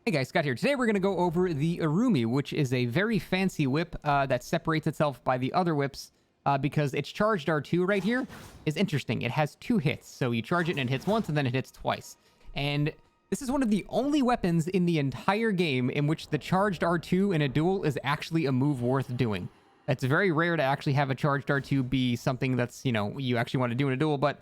Hey guys, Scott here. Today we're going to go over the Urumi, which is a very fancy whip that separates itself by the other whips because its charged R2 right here is interesting. It has 2 hits, so you charge it and it hits once and then it hits twice. And this is one of the only weapons in the entire game in which the charged R2 in a duel is actually a move worth doing. It's very rare to actually have a charged R2 be something that's, you actually want to do in a duel, but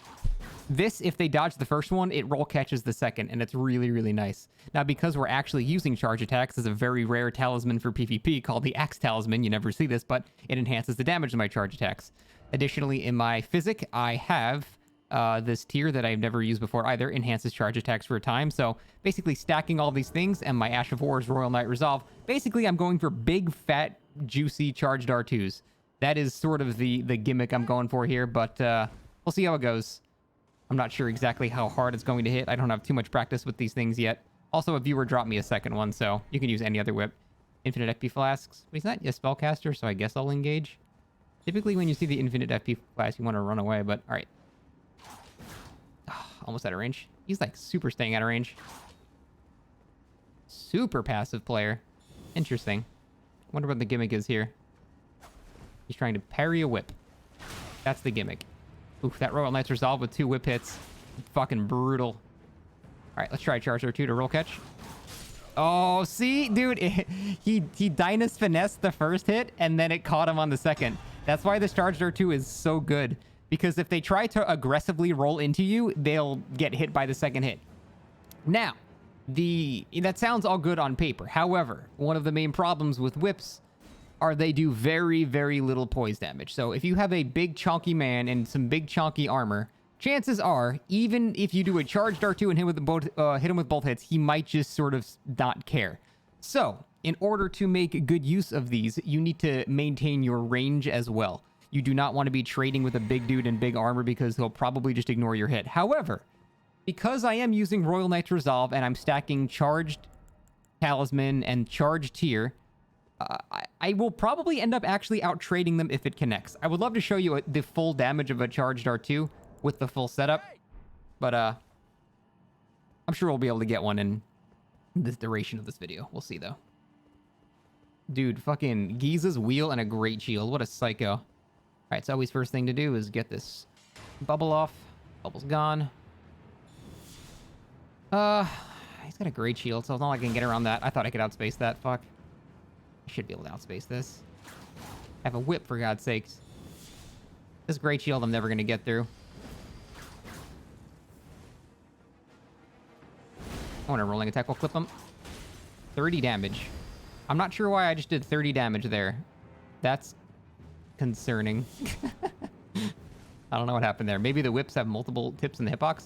this, if they dodge the first one, it roll catches the second, and it's really, really nice. Now, because we're actually using charge attacks as a very rare talisman for PvP called the Axe Talisman, you never see this, but it enhances the damage of my charge attacks. Additionally, in my physic, I have this tier that I've never used before either, enhances charge attacks for a time. So basically stacking all these things and my Ash of War's Royal Knight Resolve, basically I'm going for big, fat, juicy charged R2s. That is sort of the gimmick I'm going for here, but we'll see how it goes. I'm not sure exactly how hard it's going to hit. I don't have too much practice with these things yet. Also, a viewer dropped me a second one, so you can use any other whip. Infinite FP flasks. But he's not a spellcaster, so I guess I'll engage. Typically, when you see the infinite FP flask, you want to run away, but alright. Almost out of range. He's like super staying out of range. Super passive player. Interesting. Wonder what the gimmick is here. He's trying to parry a whip. That's the gimmick. Oof, that Royal Knight's Resolve with 2 whip hits. Fucking brutal. Alright, let's try Charge R2 to roll catch. Oh, see? Dude, he Dynast finessed the first hit, and then it caught him on the second. That's why this Charge R2 is so good. Because if they try to aggressively roll into you, they'll get hit by the second hit. Now, that sounds all good on paper. However, one of the main problems with whips are they do very, very little poise damage. So if you have a big chonky man and some big chonky armor, chances are, even if you do a charged R2 and hit him with both hits, he might just sort of not care. So, in order to make good use of these, you need to maintain your range as well. You do not want to be trading with a big dude in big armor because he'll probably just ignore your hit. However, because I am using Royal Knight's Resolve and I'm stacking charged talisman and charged tier, I will probably end up actually out-trading them if it connects. I would love to show you the full damage of a charged R2 with the full setup, but I'm sure we'll be able to get one in this duration of this video. We'll see, though. Dude, fucking Giza's wheel and a great shield. What a psycho. Alright, so always first thing to do is get this bubble off. Bubble's gone. He's got a great shield, so it's not like I can get around that. I thought I could outspace that. Fuck. I should be able to outspace this. I have a whip, for God's sakes. This great shield I'm never going to get through. I want a rolling attack. We'll clip him. 30 damage. I'm not sure why I just did 30 damage there. That's concerning. I don't know what happened there. Maybe the whips have multiple tips in the hitbox?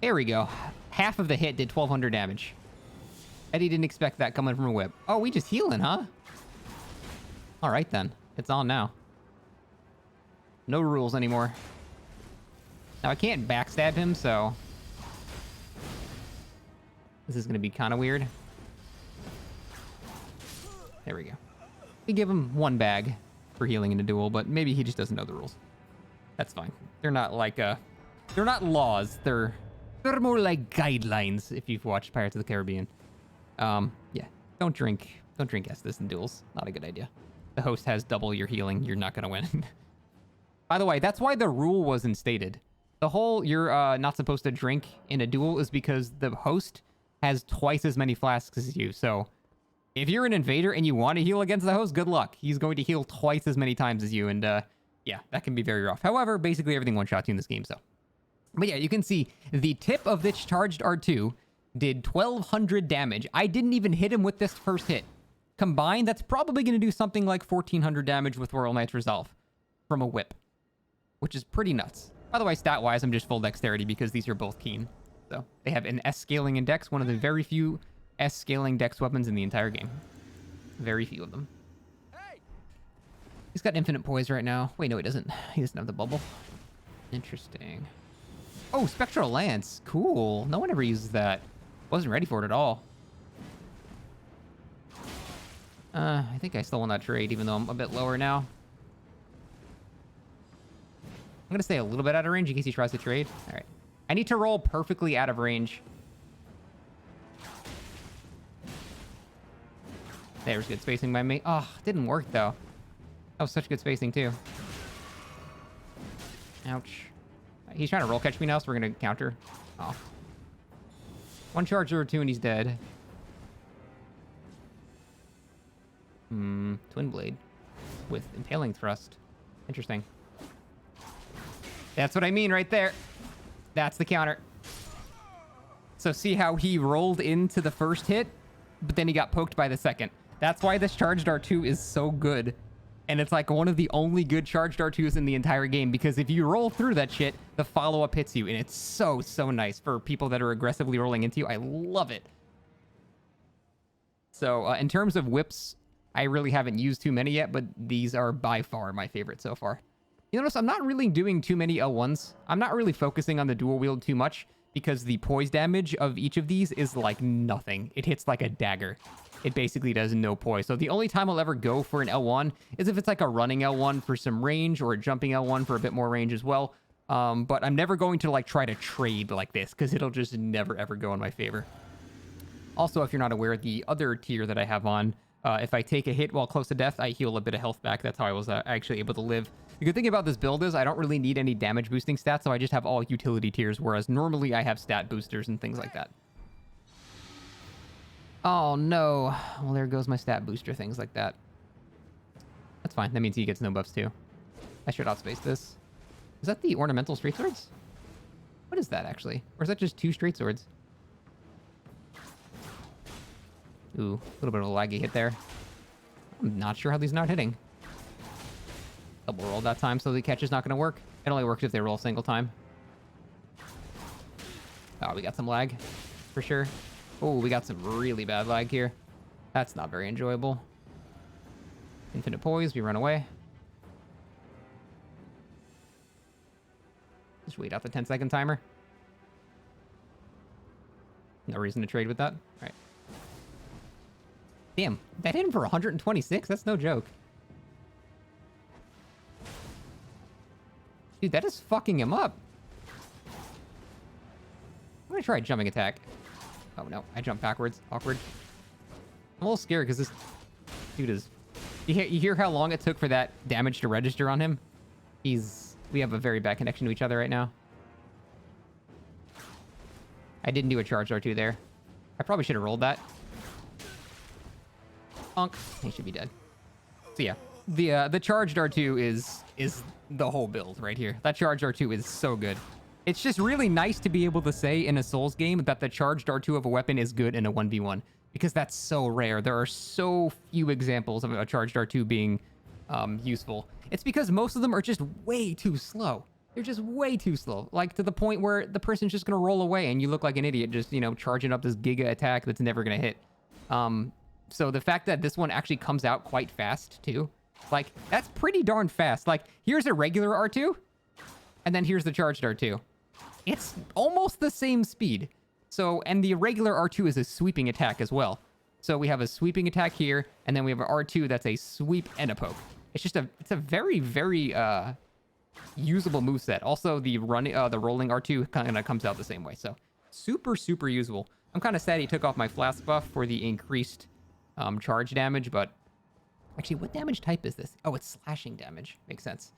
There we go. Half of the hit did 1200 damage. Eddie didn't expect that coming from a whip. Oh, we just healing, huh? Alright then. It's on now. No rules anymore. Now, I can't backstab him, so this is going to be kind of weird. There we go. We give him 1 bag for healing in a duel, but maybe he just doesn't know the rules. That's fine. They're not like, they're not laws. They're more like guidelines if you've watched Pirates of the Caribbean. Yeah. Don't drink Estus in duels. Not a good idea. The host has double your healing. You're not gonna win. By the way, that's why the rule was instated. The whole you're not supposed to drink in a duel is because the host has twice as many flasks as you. So if you're an invader and you want to heal against the host, good luck. He's going to heal twice as many times as you. And yeah, that can be very rough. However, basically everything one-shots you in this game, so. But yeah, you can see the tip of this charged R2 did 1200 damage. I didn't even hit him with this first hit. Combined, that's probably going to do something like 1400 damage with Royal Knight's Resolve from a whip, which is pretty nuts. By the way, stat-wise, I'm just full dexterity because these are both keen. So they have an S-scaling in dex, one of the very few S-scaling dex weapons in the entire game. Very few of them. He's got infinite poise right now. Wait, no, he doesn't. He doesn't have the bubble. Interesting. Oh, Spectral Lance. Cool. No one ever uses that. Wasn't ready for it at all. I think I still want that trade, even though I'm a bit lower now. I'm going to stay a little bit out of range in case he tries to trade. All right. I need to roll perfectly out of range. There's good spacing by me. Oh, didn't work, though. That was such good spacing, too. Ouch. He's trying to roll catch me now, so we're going to counter. Oh. One charger or two, and he's dead. Twin blade. With impaling thrust. Interesting. That's what I mean right there. That's the counter. So see how he rolled into the first hit, but then he got poked by the second. That's why this charged R2 is so good. And it's like one of the only good charged R2s in the entire game, because if you roll through that shit, the follow-up hits you. And it's so, so nice for people that are aggressively rolling into you. I love it. So in terms of whips, I really haven't used too many yet, but these are by far my favorite so far. You notice I'm not really doing too many L1s. I'm not really focusing on the dual wield too much, because the poise damage of each of these is like nothing. It hits like a dagger. It basically does no poise. So the only time I'll ever go for an L1 is if it's like a running L1 for some range, or a jumping L1 for a bit more range as well. But I'm never going to like try to trade like this, because it'll just never ever go in my favor. Also, if you're not aware, the other tier that I have on, if I take a hit while close to death, I heal a bit of health back. That's how I was actually able to live. The good thing about this build is I don't really need any damage boosting stats, so I just have all utility tiers, whereas normally I have stat boosters and things like that. Oh, no. Well, there goes my stat booster, things like that. That's fine. That means he gets no buffs, too. I should outspace this. Is that the ornamental straight swords? What is that, actually? Or is that just 2 straight swords? Ooh, a little bit of a laggy hit there. I'm not sure how these are not hitting. Double roll that time, so the catch is not going to work. It only works if they roll a single time. Oh, we got some lag, for sure. Oh, we got some really bad lag here. That's not very enjoyable. Infinite poise, we run away. Just wait out the 10-second timer. No reason to trade with that. All right. Damn, that hit him for 126? That's no joke. Dude, that is fucking him up. I'm gonna try a jumping attack. Oh no, I jumped backwards. Awkward. I'm a little scared because this dude is... You hear how long it took for that damage to register on him? We have a very bad connection to each other right now. I didn't do a charge R2 there. I probably should have rolled that. Bonk. He should be dead. So yeah, the charged R2 is the whole build right here. That charged R2 is so good. It's just really nice to be able to say in a Souls game that the charged R2 of a weapon is good in a 1v1, because that's so rare. There are so few examples of a charged R2 being useful. It's because most of them are just way too slow. They're just way too slow, like to the point where the person's just gonna roll away and you look like an idiot just, you know, charging up this giga attack that's never gonna hit. So the fact that this one actually comes out quite fast too, like that's pretty darn fast. Like here's a regular R2 and then here's the charged R2. It's almost the same speed. So, and the regular R2 is a sweeping attack as well. So we have a sweeping attack here, and then we have an R2 that's a sweep and a poke. It's a very, very usable moveset. Also, the rolling R2 kind of comes out the same way. So super, super usable. I'm kind of sad he took off my flask buff for the increased charge damage, but actually, what damage type is this? Oh, it's slashing damage. Makes sense.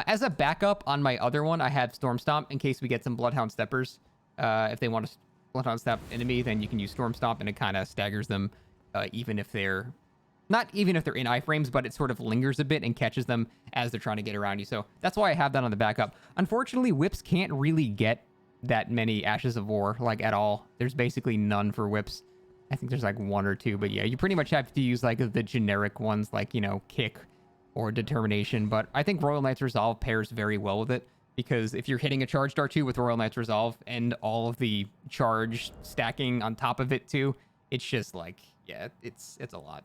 As a backup on my other one, I have Storm Stomp in case we get some Bloodhound Steppers. If they want to Bloodhound Step enemy, then you can use Storm Stomp, and it kind of staggers them, even if they're... Not even if they're in iframes, but it sort of lingers a bit and catches them as they're trying to get around you. So that's why I have that on the backup. Unfortunately, whips can't really get that many Ashes of War, like, at all. There's basically none for whips. I think there's, like, 1 or 2, but yeah, you pretty much have to use, like, the generic ones, like, you know, Kick or Determination, but I think Royal Knight's Resolve pairs very well with it, because if you're hitting a charged R2 with Royal Knight's Resolve and all of the charge stacking on top of it too, it's just like, yeah, it's a lot.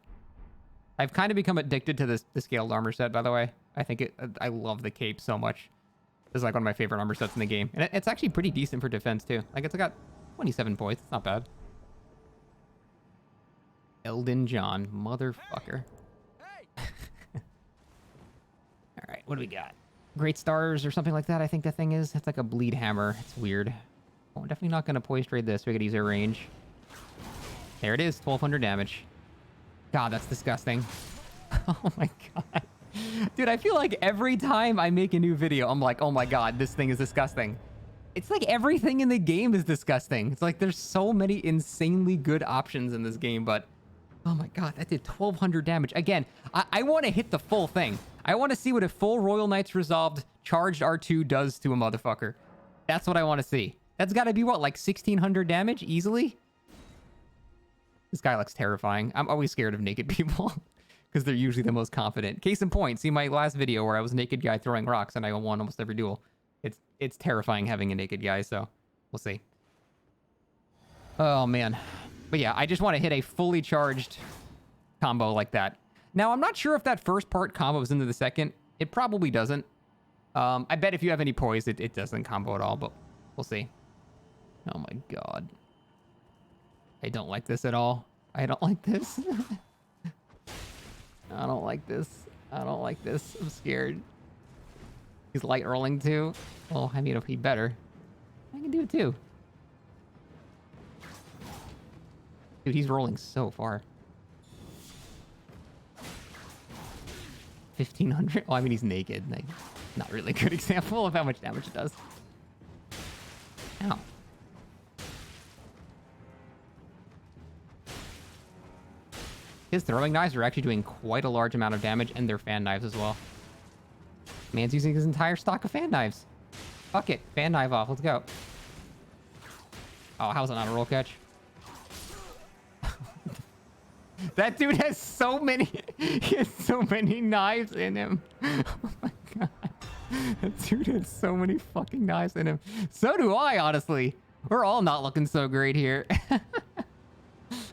I've kind of become addicted to the scaled armor set, by the way. I love the cape so much. This is like one of my favorite armor sets in the game, and it's actually pretty decent for defense too. Like it's got 27 points, it's not bad. Elden John, motherfucker. All right, what do we got? Great Stars or something like that, I think that thing is. It's like a bleed hammer. It's weird. Oh, I'm definitely not going to poise trade this. We could use our range. There it is, 1,200 damage. God, that's disgusting. Oh my god. Dude, I feel like every time I make a new video, I'm like, oh my god, this thing is disgusting. It's like everything in the game is disgusting. It's like there's so many insanely good options in this game, but oh my god, that did 1200 damage. Again, I want to hit the full thing. I want to see what a full Royal Knights Resolved charged R2 does to a motherfucker. That's what I want to see. That's got to be what, like 1600 damage easily? This guy looks terrifying. I'm always scared of naked people because they're usually the most confident. Case in point, see my last video where I was a naked guy throwing rocks and I won almost every duel. It's terrifying having a naked guy, so we'll see. Oh, man. But yeah, I just want to hit a fully charged combo like that. Now, I'm not sure if that first part combos into the second. It probably doesn't. I bet if you have any poise, it doesn't combo at all, but we'll see. Oh my god. I don't like this at all. I don't like this. I don't like this. I don't like this. I'm scared. He's light rolling too. Well, I mean, if he better. I can do it too. Dude, he's rolling so far. 1500? Oh, I mean, he's naked. Like, not really a good example of how much damage it does. Ow. His throwing knives are actually doing quite a large amount of damage, and they're fan knives as well. Man's using his entire stock of fan knives. Fuck it. Fan knife off. Let's go. Oh, how's it not a roll catch? That dude has so many... He has so many knives in him. Oh my god. That dude has so many fucking knives in him. So do I, honestly. We're all not looking so great here.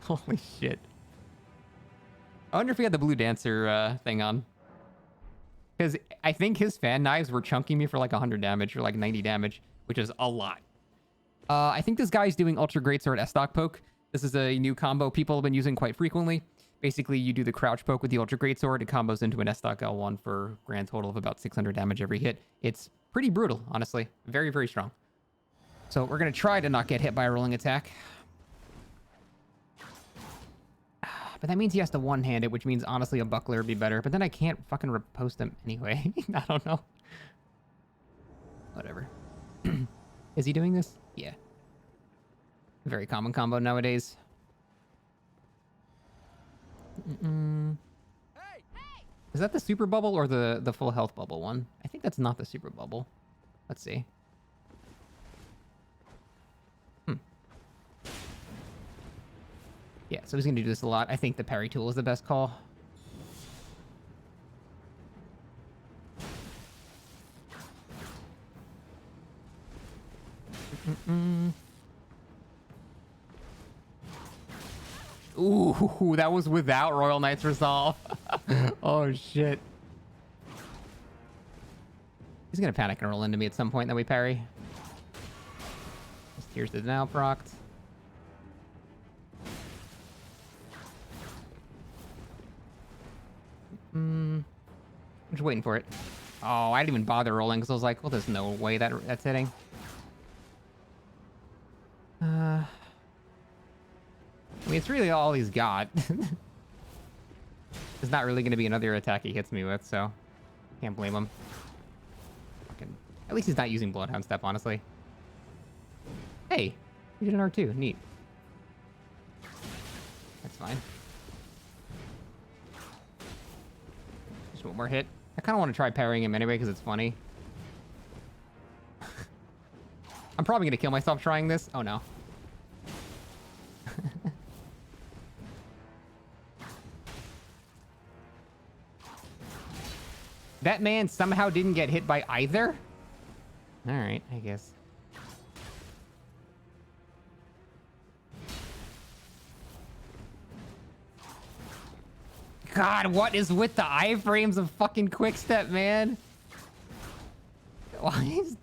Holy shit. I wonder if he had the blue dancer thing on. Because I think his fan knives were chunking me for like 100 damage or like 90 damage, which is a lot. I think this guy's doing Ultra Greatsword S-Stock Poke. This is a new combo people have been using quite frequently. Basically, you do the crouch poke with the Ultra Greatsword. It combos into an S-Stock L1 for a grand total of about 600 damage every hit. It's pretty brutal, honestly. Very, very strong. So we're going to try to not get hit by a rolling attack. But that means he has to one-hand it, which means, honestly, a buckler would be better. But then I can't fucking riposte him anyway. I don't know. Whatever. Is he doing this? Yeah. Very common combo nowadays. Is that the super bubble or the full health bubble one? I think that's not the super bubble. Let's see. Yeah, so he's going to do this a lot. I think the parry tool is the best call. Ooh, that was without Royal Knights Resolve. Oh, shit. He's going to panic and roll into me at some point, then we parry. His Tears to Denial procced. I'm just waiting for it. Oh, I didn't even bother rolling because I was like, well, there's no way that's hitting. I mean, it's really all he's got. There's not really going to be another attack he hits me with, so can't blame him. Fucking, at least he's not using Bloodhound Step, honestly. Hey, he did an R2. Neat. That's fine. Just one more hit. I kind of want to try parrying him anyway because it's funny. I'm probably going to kill myself trying this. Oh, no. That man somehow didn't get hit by either? Alright, I guess. God, what is with the iframes of fucking Quickstep, man? Why is...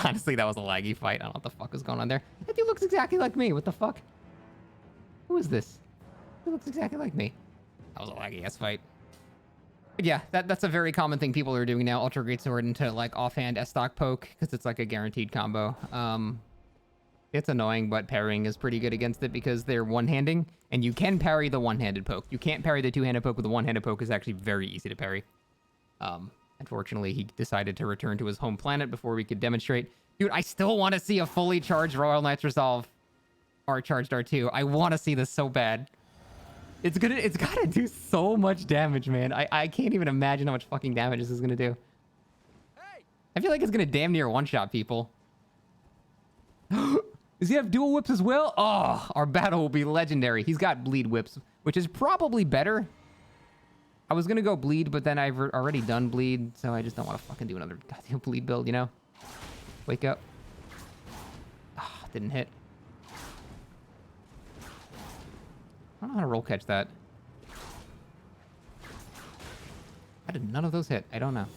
Honestly, that was a laggy fight. I don't know what the fuck was going on there. That dude looks exactly like me. What the fuck? Who is this? He looks exactly like me. That was a laggy-ass fight. But yeah, that's a very common thing people are doing now. Ultra Greatsword into, like, offhand S-Stock Poke, because it's, like, a guaranteed combo. It's annoying, but parrying is pretty good against it because they're one-handing, and you can parry the one-handed poke. You can't parry the two-handed poke, but the one-handed poke is actually very easy to parry. Unfortunately, he decided to return to his home planet before we could demonstrate. Dude, I still want to see a fully charged Royal Knights Resolve or charged R2. I want to see this so bad. It's gotta do so much damage, man. I can't even imagine how much fucking damage this is gonna do. I feel like it's gonna damn near one-shot people. Does he have dual whips as well? Oh, our battle will be legendary. He's got bleed whips, which is probably better. I was gonna go bleed, but then I've already done bleed, so I just don't want to fucking do another goddamn bleed build, you know? Wake up. Ah, didn't hit. I don't know how to roll catch that. How did none of those hit? I don't know.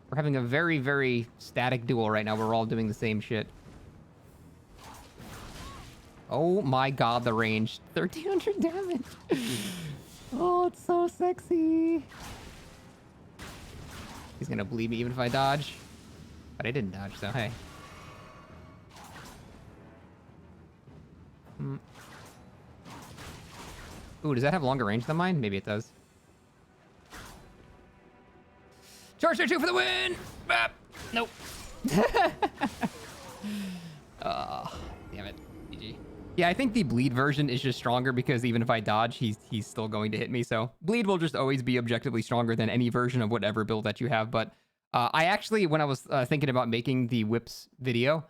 We're having a very, very static duel right now. We're all doing the same shit. Oh my god, the range. 1300 damage. Oh, it's so sexy. He's gonna bleed me even if I dodge. But I didn't dodge, so hey. Ooh, does that have longer range than mine? Maybe it does. Charge 2 for the win! Ah, nope. Damn it. GG. Yeah, I think the bleed version is just stronger because even if I dodge, he's still going to hit me. So bleed will just always be objectively stronger than any version of whatever build that you have. But I actually, when I was thinking about making the whips video,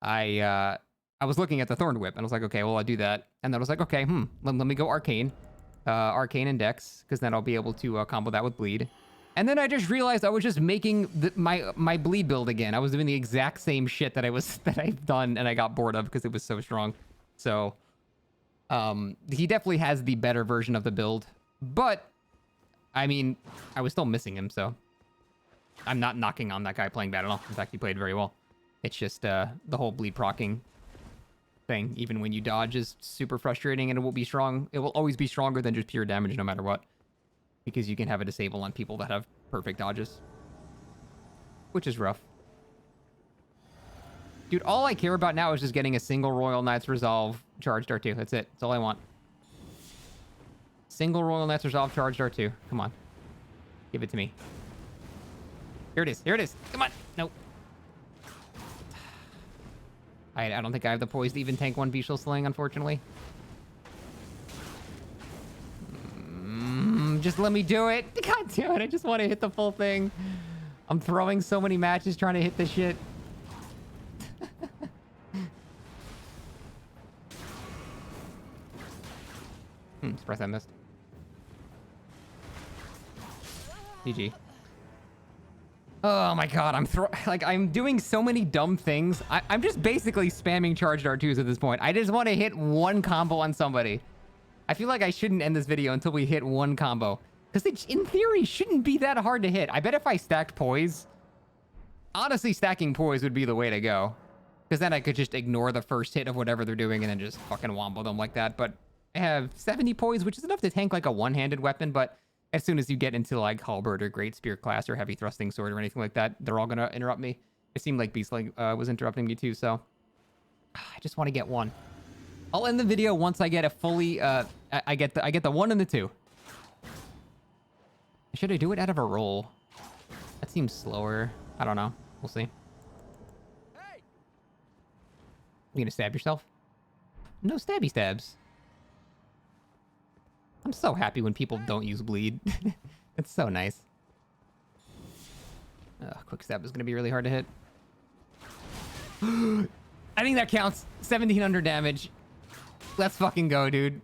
I was looking at the Thorn Whip and I was like, okay, well, I'll do that. And then I was like, okay, let me go Arcane. Arcane and Dex, because then I'll be able to combo that with bleed. And then I just realized I was just making my bleed build again. I was doing the exact same shit that I've done and I got bored of because it was so strong. So he definitely has the better version of the build. But I mean, I was still missing him, so I'm not knocking on that guy playing bad at all. In fact, he played very well. It's just the whole bleed procking thing, even when you dodge, is super frustrating, and it will be strong. It will always be stronger than just pure damage no matter what. Because you can have a disable on people that have perfect dodges. Which is rough. Dude, all I care about now is just getting a single Royal Knights Resolve charged R2. That's it. That's all I want. Single Royal Knights Resolve charged R2. Come on. Give it to me. Here it is. Here it is. Come on. Nope. I don't think I have the poise to even tank one Bestial Sling, unfortunately. Just let me do it. God damn it. I just want to hit the full thing. I'm throwing so many matches trying to hit this shit. Surprised I missed. GG. Oh my god, I'm doing so many dumb things. I'm just basically spamming charged R2s at this point. I just want to hit one combo on somebody. I feel like I shouldn't end this video until we hit one combo. Because it, in theory, shouldn't be that hard to hit. I bet if I stacked poise... Honestly, stacking poise would be the way to go. Because then I could just ignore the first hit of whatever they're doing and then just fucking wombo them like that. But I have 70 poise, which is enough to tank like a one-handed weapon. But as soon as you get into like Halberd or Great Spear class or Heavy Thrusting Sword or anything like that, they're all going to interrupt me. It seemed like Beastling was interrupting me too, so... I just want to get one. I'll end the video once I get a fully, I get the 1 and the 2. Should I do it out of a roll? That seems slower. I don't know. We'll see. Hey! You gonna stab yourself? No stabby stabs. I'm so happy when people don't use bleed. It's so nice. Quick stab is gonna be really hard to hit. I think that counts. 1700 damage. Let's fucking go, dude.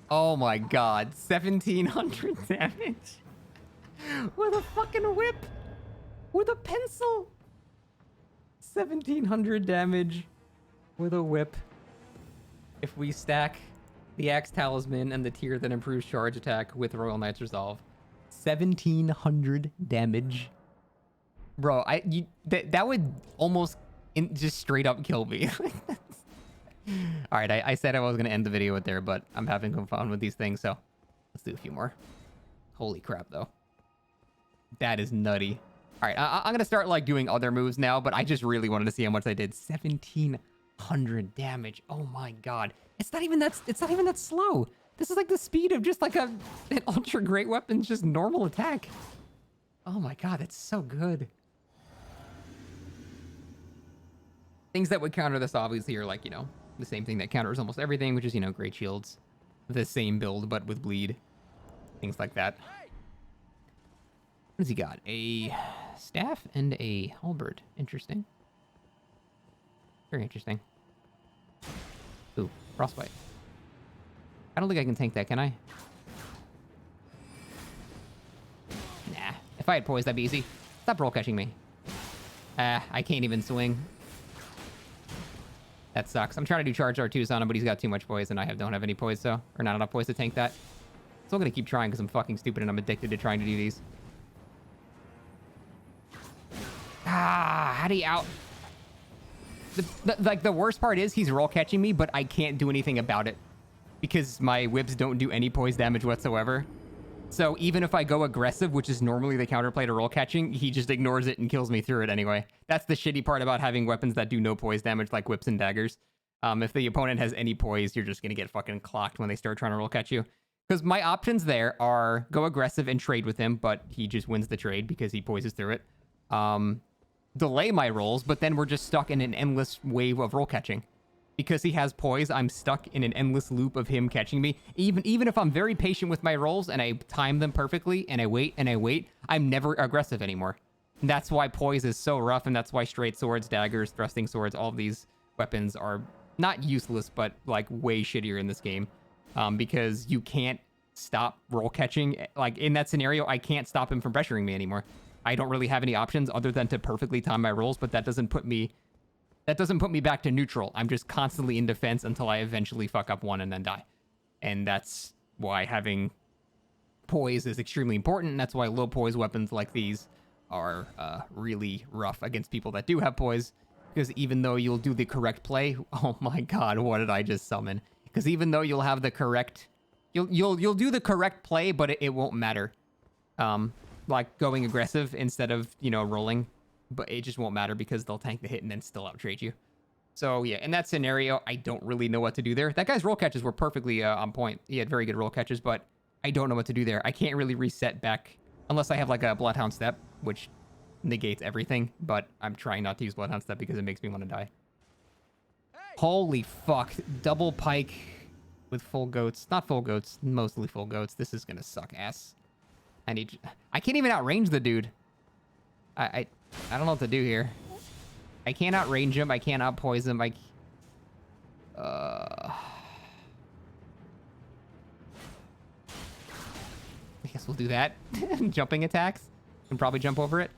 Oh my god. 1700 damage. With a fucking whip. With a pencil. 1700 damage. With a whip. If we stack the Axe Talisman and the tier that improves charge attack with Royal Knights Resolve. 1700 damage. Bro, that would almost just straight up kill me. All right, I said I was going to end the video with there, but I'm having some fun with these things, so let's do a few more. Holy crap, though. That is nutty. All right, I'm gonna start like doing other moves now, but I just really wanted to see how much I did. 1,700 damage. Oh my god. It's not even that slow. This is like the speed of just like an ultra great weapon's just normal attack. Oh my god, that's so good. Things that would counter this obviously are like, the same thing that counters almost everything, which is, great shields. The same build, but with bleed. Things like that. What does he got? A staff and a halberd. Interesting. Very interesting. Ooh, frostbite. I don't think I can tank that, can I? Nah. If I had poise, that'd be easy. Stop roll catching me. I can't even swing. That sucks. I'm trying to do charge R2s on him, but he's got too much poise, and I don't have any poise, so... Or not enough poise to tank that. Still gonna keep trying, because I'm fucking stupid, and I'm addicted to trying to do these. How do you out... Like, the worst part is he's roll catching me, but I can't do anything about it. Because my whips don't do any poise damage whatsoever. So even if I go aggressive, which is normally the counterplay to roll catching, he just ignores it and kills me through it anyway. That's the shitty part about having weapons that do no poise damage, like whips and daggers. If the opponent has any poise, you're just gonna get fucking clocked when they start trying to roll catch you. Because my options there are go aggressive and trade with him, but he just wins the trade because he poises through it. Delay my rolls, but then we're just stuck in an endless wave of roll catching. Because he has poise, I'm stuck in an endless loop of him catching me. Even if I'm very patient with my rolls and I time them perfectly and I wait, I'm never aggressive anymore. And that's why poise is so rough, and that's why straight swords, daggers, thrusting swords, all of these weapons are not useless, but like way shittier in this game. Because you can't stop roll catching. Like in that scenario, I can't stop him from pressuring me anymore. I don't really have any options other than to perfectly time my rolls, but that doesn't put me back to neutral. I'm just constantly in defense until I eventually fuck up one and then die. And that's why having poise is extremely important, and that's why low poise weapons like these are really rough against people that do have poise, because even though you'll do the correct play, oh my god, what did I just summon? Because even though you'll have the correct... You'll do the correct play, but it won't matter. Like going aggressive instead of, rolling. But it just won't matter because they'll tank the hit and then still out-trade you. So, yeah, in that scenario, I don't really know what to do there. That guy's roll catches were perfectly on point. He had very good roll catches, but I don't know what to do there. I can't really reset back unless I have, like, a Bloodhound Step, which negates everything. But I'm trying not to use Bloodhound Step because it makes me want to die. Hey. Holy fuck. Double pike with full goats. Not full goats, mostly full goats. This is going to suck ass. I can't even outrange the dude. I don't know what to do here. I can't outrange him. I can't outpoise him. I guess we'll do that. Jumping attacks. Can probably jump over it.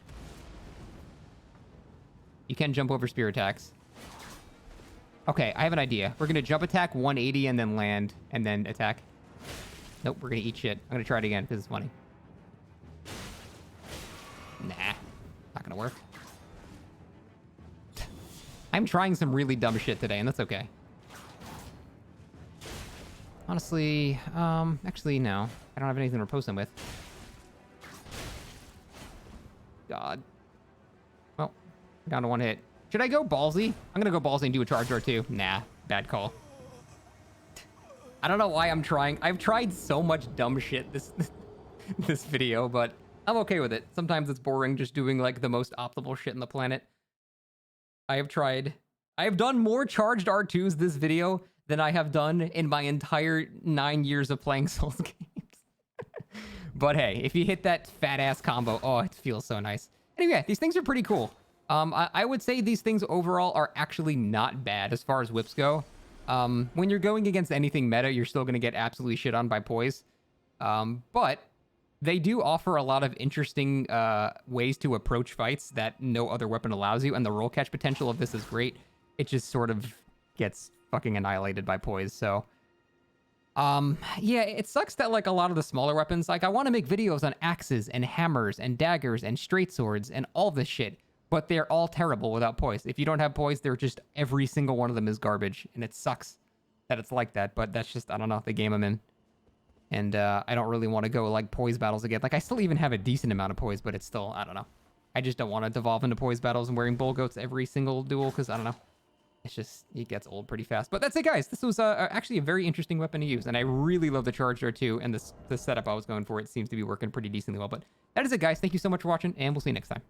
You can jump over spear attacks. Okay, I have an idea. We're gonna jump attack 180 and then land and then attack. Nope, we're gonna eat shit. I'm gonna try it again because it's funny. Nah, not gonna work. I'm trying some really dumb shit today, and that's okay. Honestly, actually, no. I don't have anything to repost them with. God. Well, down to one hit. Should I go ballsy? I'm gonna go ballsy and do a charge or two. Nah, bad call. I don't know why I'm trying. I've tried so much dumb shit this this video, but I'm okay with it. Sometimes it's boring just doing like the most optimal shit in the planet. I have done more charged R2s this video than I have done in my entire 9 years of playing Souls games. But hey, if you hit that fat ass combo, oh, it feels so nice. Anyway, these things are pretty cool. I would say these things overall are actually not bad as far as whips go. When you're going against anything meta, you're still going to get absolutely shit on by poise. But they do offer a lot of interesting ways to approach fights that no other weapon allows you, and the roll catch potential of this is great. It just sort of gets fucking annihilated by poise, so... yeah, it sucks that, like, a lot of the smaller weapons... Like, I want to make videos on axes and hammers and daggers and straight swords and all this shit, but they're all terrible without poise. If you don't have poise, they're just... Every single one of them is garbage, and it sucks that it's like that, but that's just, I don't know, the game I'm in. And I don't really want to go, like, poise battles again. Like, I still even have a decent amount of poise, but it's still, I don't know. I just don't want to devolve into poise battles and wearing bull goats every single duel because I don't know. It's just, it gets old pretty fast. But that's it, guys. This was actually a very interesting weapon to use, and I really love the charge there too. And the setup I was going for, it seems to be working pretty decently well. But that is it, guys. Thank you so much for watching, and we'll see you next time.